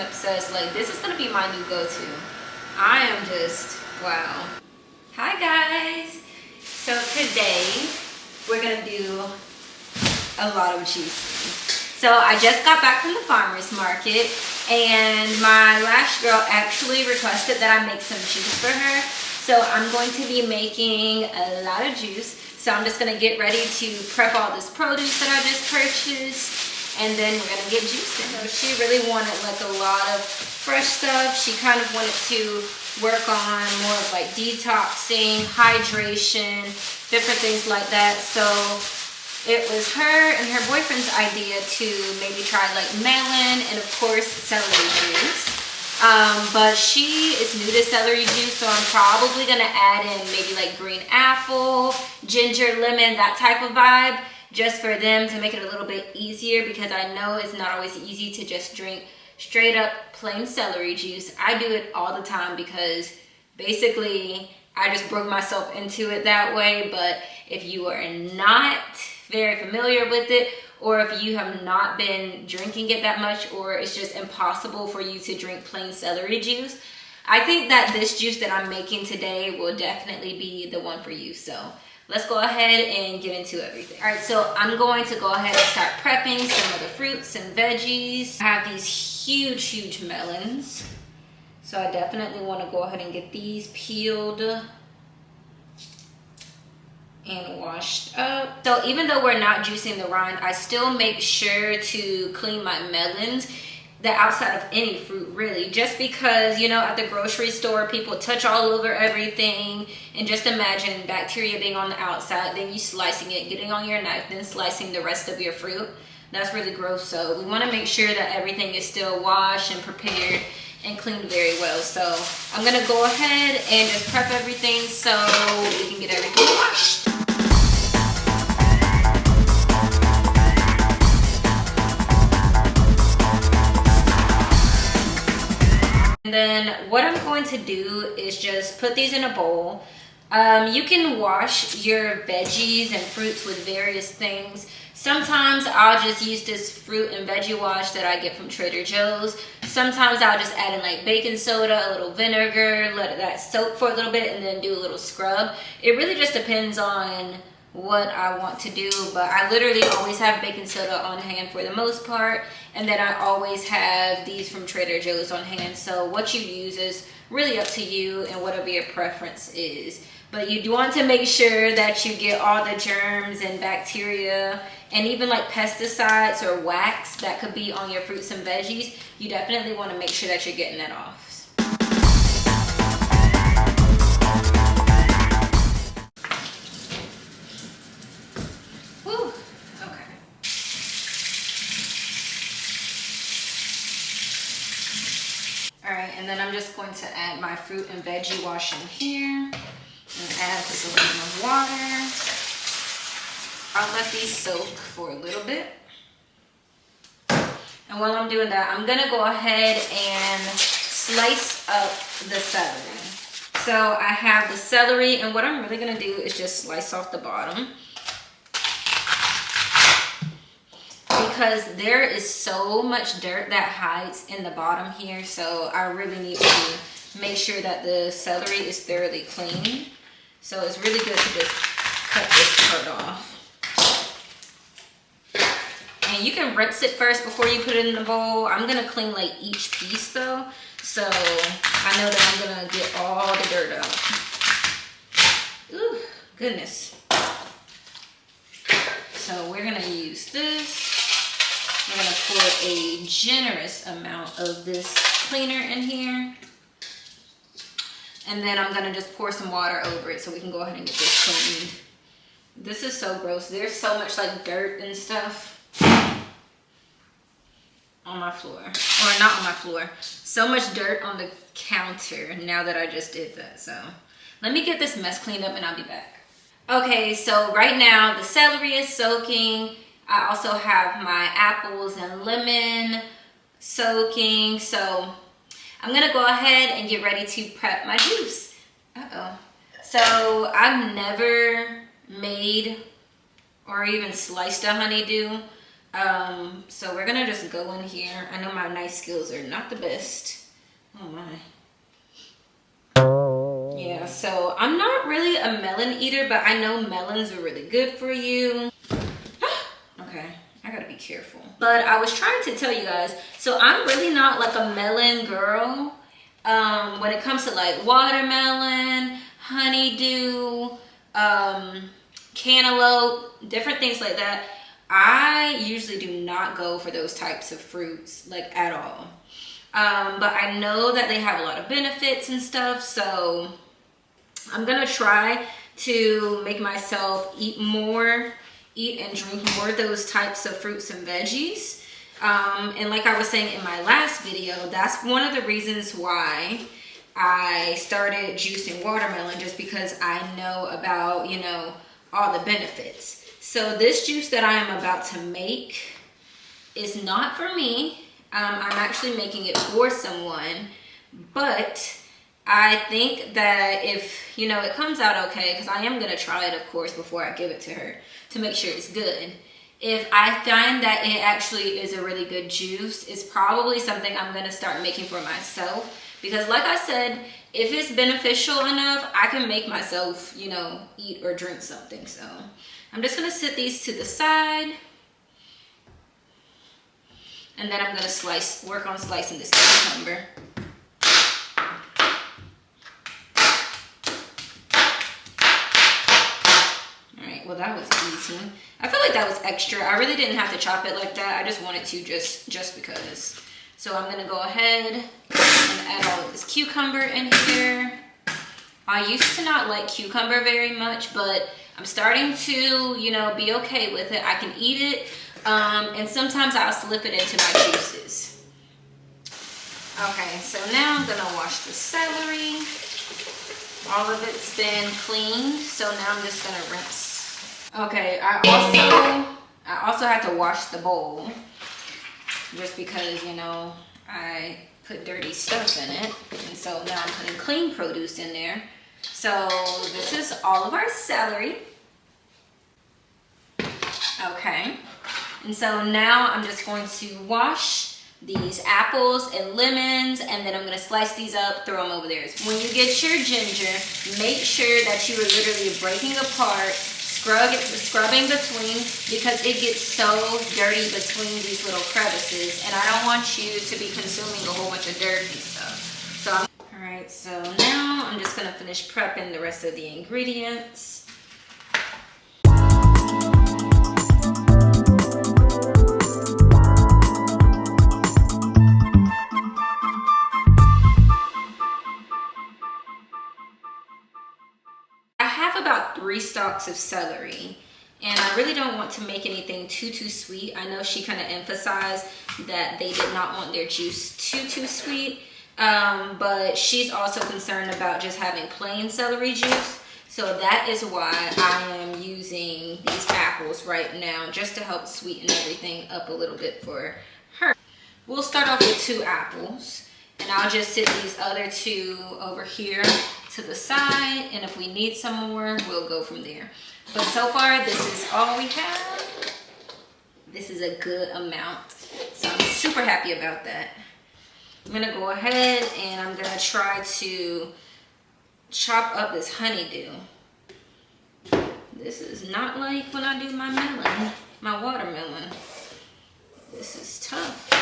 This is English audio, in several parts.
obsessed. Like, this is gonna be my new go-to. I am just, wow. Hi guys. So today we're gonna do a lot of juicing. So I just got back from the farmer's market and my lash girl actually requested that I make some juice for her. So I'm going to be making a lot of juice. So I'm just gonna get ready to prep all this produce that I just purchased, and then we're gonna get juicing. So she really wanted like a lot of fresh stuff. She kind of wanted to work on more of like detoxing, hydration, different things like that. So it was her and her boyfriend's idea to maybe try like melon and of course celery juice. But she is new to celery juice, so I'm probably gonna add in maybe like green apple, ginger, lemon, that type of vibe, just for them to make it a little bit easier, because I know it's not always easy to just drink straight up plain celery juice. I do it all the time because basically I just broke myself into it that way. But if you are not very familiar with it, or if you have not been drinking it that much, or it's just impossible for you to drink plain celery juice, I think that this juice that I'm making today will definitely be the one for you. So let's go ahead and get into everything. All right, so I'm going to go ahead and start prepping some of the fruits and veggies. I have these huge melons, so I definitely want to go ahead and get these peeled and washed up. So even though we're not juicing the rind, I still make sure to clean my melons, the outside of any fruit really, just because, you know, at the grocery store people touch all over everything, and just imagine bacteria being on the outside, then you slicing it, getting on your knife, then slicing the rest of your fruit. That's really gross. So we want to make sure that everything is still washed and prepared and cleaned very well. So I'm gonna go ahead and just prep everything so we can get everything washed. And then what I'm going to do is just put these in a bowl. You can wash your veggies and fruits with various things. Sometimes I'll just use this fruit and veggie wash that I get from Trader Joe's. Sometimes I'll just add in like baking soda, a little vinegar, let that soak for a little bit, and then do a little scrub. It really just depends on what I want to do, but I literally always have baking soda on hand for the most part, and then I always have these from Trader Joe's on hand. So what you use is really up to you and whatever your preference is. But you do want to make sure that you get all the germs and bacteria and even like pesticides or wax that could be on your fruits and veggies. You definitely want to make sure that you're getting that off. Whew. Okay. All right, and then I'm just going to add my fruit and veggie wash in here. And add just a little of water. I'll let these soak for a little bit. And while I'm doing that, I'm gonna go ahead and slice up the celery. So I have the celery, and what I'm really gonna do is just slice off the bottom, because there is so much dirt that hides in the bottom here. So I really need to make sure that the celery is thoroughly clean. So it's really good to just cut this part off. And you can rinse it first before you put it in the bowl. I'm gonna clean like each piece though, so I know that I'm gonna get all the dirt out. Ooh, goodness. So we're gonna use this. We're gonna pour a generous amount of this cleaner in here. And then I'm gonna just pour some water over it so we can go ahead and get this cleaned. This is so gross. There's so much like dirt and stuff on my floor. Or not on my floor. So much dirt on the counter now that I just did that. So let me get this mess cleaned up and I'll be back. Okay, so right now the celery is soaking. I also have my apples and lemon soaking. So I'm gonna go ahead and get ready to prep my juice. So I've never made or even sliced a honeydew. So we're gonna just go in here. I know my knife skills are not the best. Oh my. Yeah, so I'm not really a melon eater, but I know melons are really good for you. Okay, I gotta be careful. But I was trying to tell you guys, so I'm really not like a melon girl. When it comes to like watermelon, honeydew, cantaloupe, different things like that, I usually do not go for those types of fruits like at all. But I know that they have a lot of benefits and stuff, so I'm gonna try to make myself eat and drink more of those types of fruits and veggies. And like I was saying in my last video, that's one of the reasons why I started juicing watermelon, just because I know about, you know, all the benefits. So this juice that I am about to make is not for me. I'm actually making it for someone, but I think that if, you know, it comes out okay, because I am going to try it, of course, before I give it to her to make sure it's good. If I find that it actually is a really good juice, it's probably something I'm going to start making for myself. Because like I said, if it's beneficial enough, I can make myself, you know, eat or drink something. So I'm just going to set these to the side. And then I'm going to work on slicing this cucumber. Alright, well that was easy. I feel like that was extra. I really didn't have to chop it like that. I just wanted to just because. So I'm going to go ahead and add all of this cucumber in here. I used to not like cucumber very much, but I'm starting to, you know, be okay with it. I can eat it. And sometimes I'll slip it into my juices. Okay, so now I'm gonna wash the celery. All of it's been cleaned, so now I'm just gonna rinse. Okay, I also had to wash the bowl, just because, you know, I put dirty stuff in it, and so now I'm putting clean produce in there. So this is all of our celery. Okay. And so now I'm just going to wash these apples and lemons, and then I'm going to slice these up, throw them over there. When you get your ginger, make sure that you are literally breaking apart, scrubbing between, because it gets so dirty between these little crevices, and I don't want you to be consuming a whole bunch of dirt and stuff. Alright, so now I'm just going to finish prepping the rest of the ingredients. About 3 stalks of celery, and I really don't want to make anything too sweet. I know she kind of emphasized that they did not want their juice too sweet, but she's also concerned about just having plain celery juice. So that is why I am using these apples right now, just to help sweeten everything up a little bit for her. We'll start off with 2 apples, and I'll just sit these other 2 over here to the side, and if we need some more, we'll go from there. But so far, this is all we have. This is a good amount, so I'm super happy about that. I'm gonna go ahead and I'm gonna try to chop up this honeydew. This is not like when I do my watermelon. This is tough.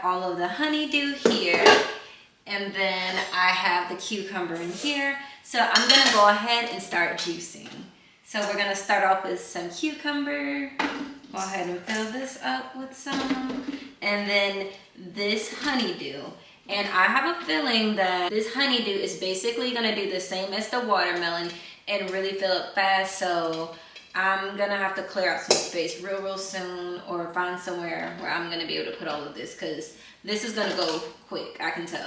All of the honeydew here, and then I have the cucumber in here. So I'm gonna go ahead and start juicing. So we're gonna start off with some cucumber. Go ahead and fill this up with some. And then this honeydew. And I have a feeling that this honeydew is basically gonna do the same as the watermelon and really fill up fast. So I'm gonna have to clear out some space real soon, or find somewhere where I'm gonna be able to put all of this, because this is gonna go quick, I can tell.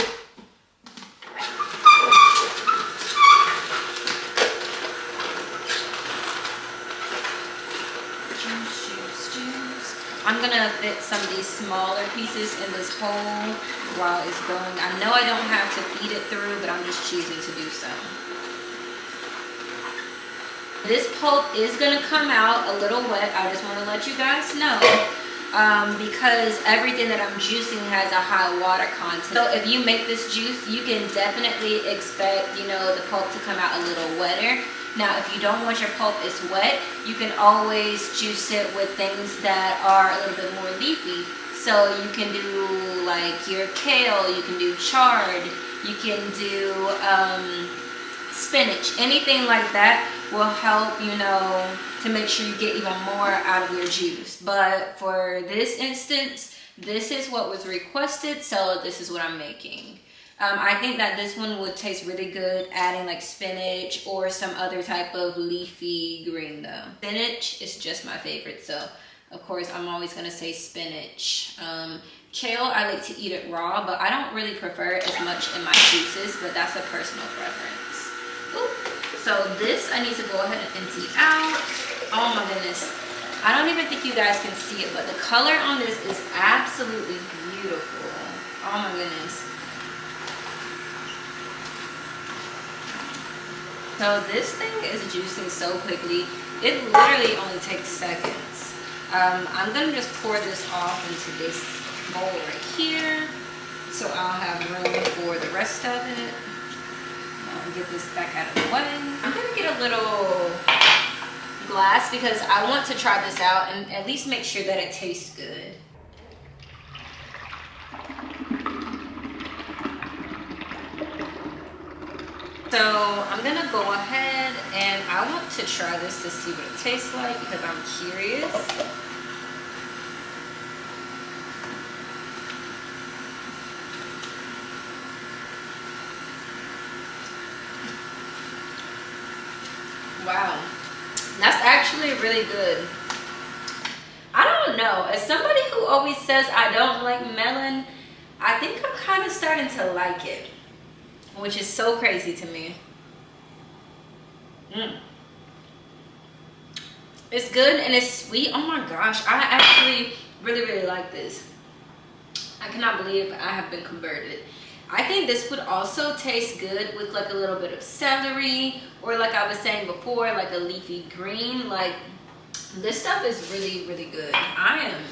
I'm gonna fit some of these smaller pieces in this hole while it's going. I know I don't have to feed it through, but I'm just choosing to do so. This pulp is gonna come out a little wet. I just wanna let you guys know, because everything that I'm juicing has a high water content. So if you make this juice, you can definitely expect, you know, the pulp to come out a little wetter. Now, if you don't want your pulp is wet, you can always juice it with things that are a little bit more leafy. So you can do like your kale, you can do chard, you can do spinach. Anything like that will help, you know, to make sure you get even more out of your juice. But for this instance, this is what was requested, so this is what I'm making. I think that this one would taste really good adding like spinach or some other type of leafy green though. Spinach is just my favorite, so of course I'm always gonna say spinach. Kale, I like to eat it raw, but I don't really prefer it as much in my juices, but that's a personal preference. Ooh. So this I need to go ahead and empty out. Oh my goodness. I don't even think you guys can see it, but the color on this is absolutely beautiful. Oh my goodness. So this thing is juicing so quickly. It literally only takes seconds. I'm gonna just pour this off into this bowl right here, so I'll have room for the rest of it. I'll get this back out of the way. I'm gonna get a little glass because I want to try this out and at least make sure that it tastes good. So I'm gonna go ahead and I want to try this to see what it tastes like because I'm curious. Wow, that's actually really good. I don't know, as somebody who always says I don't like melon, I think I'm kind of starting to like it, which is so crazy to me. It's good and it's sweet. Oh my gosh, I actually really like this. I cannot believe I have been converted. I think this would also taste good with like a little bit of celery, or like I was saying before, like a leafy green. Like, this stuff is really good. I am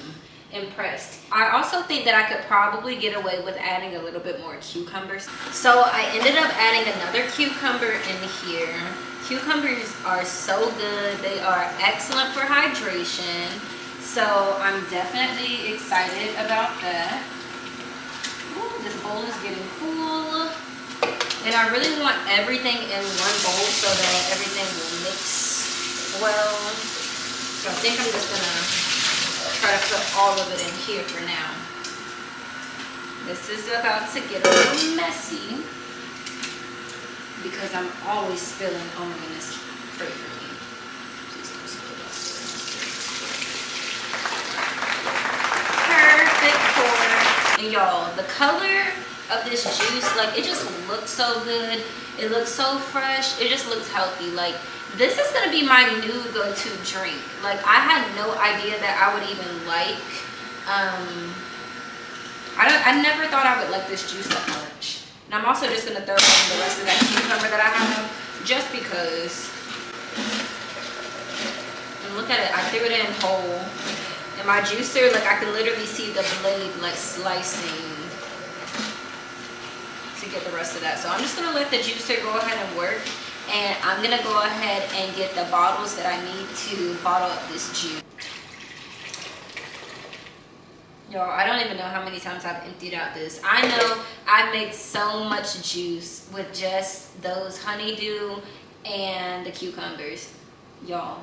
impressed. I also think that I could probably get away with adding a little bit more cucumbers. So I ended up adding another cucumber in here. Cucumbers are so good. They are excellent for hydration. So I'm definitely excited about that. Ooh, this bowl is getting full. And I really want everything in one bowl so that everything will mix well. So I think I'm just gonna try to put all of it in here for now. This is about to get a little messy because I'm always spilling. Oh my goodness, pray for me. Please don't spill that. Perfect pour. And y'all, the color of this juice, like, it just looks so good. It looks so fresh. It just looks healthy. Like, this is gonna be my new go-to drink. Like, I had no idea that I would even like. I never thought I would like this juice that much. And I'm also just gonna throw in the rest of that cucumber that I have, just because. And look at it, I threw it in whole. And my juicer, like, I can literally see the blade like slicing to get the rest of that. So I'm just gonna let the juicer go ahead and work. And I'm gonna go ahead and get the bottles that I need to bottle up this juice. Y'all, I don't even know how many times I've emptied out this. I know I make so much juice with just those honeydew and the cucumbers. y'all.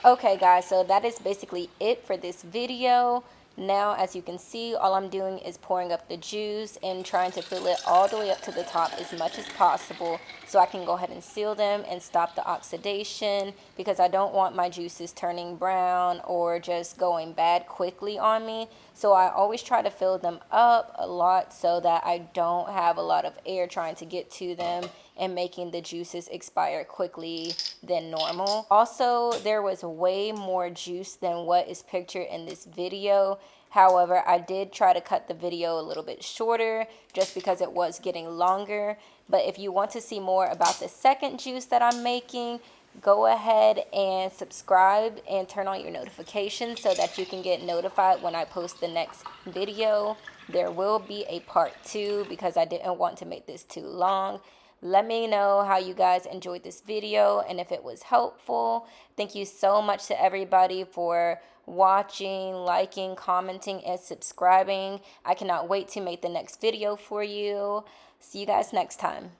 Okay guys, so that is basically it for this video. Now, as you can see, all I'm doing is pouring up the juice and trying to fill it all the way up to the top as much as possible so I can go ahead and seal them and stop the oxidation, because I don't want my juices turning brown or just going bad quickly on me. So I always try to fill them up a lot so that I don't have a lot of air trying to get to them and making the juices expire quickly than normal. Also, there was way more juice than what is pictured in this video. However, I did try to cut the video a little bit shorter just because it was getting longer. But if you want to see more about the second juice that I'm making, go ahead and subscribe and turn on your notifications so that you can get notified when I post the next video. There will be a part 2 because I didn't want to make this too long. Let me know how you guys enjoyed this video and if it was helpful. Thank you so much to everybody for watching, liking, commenting, and subscribing. I cannot wait to make the next video for you. See you guys next time.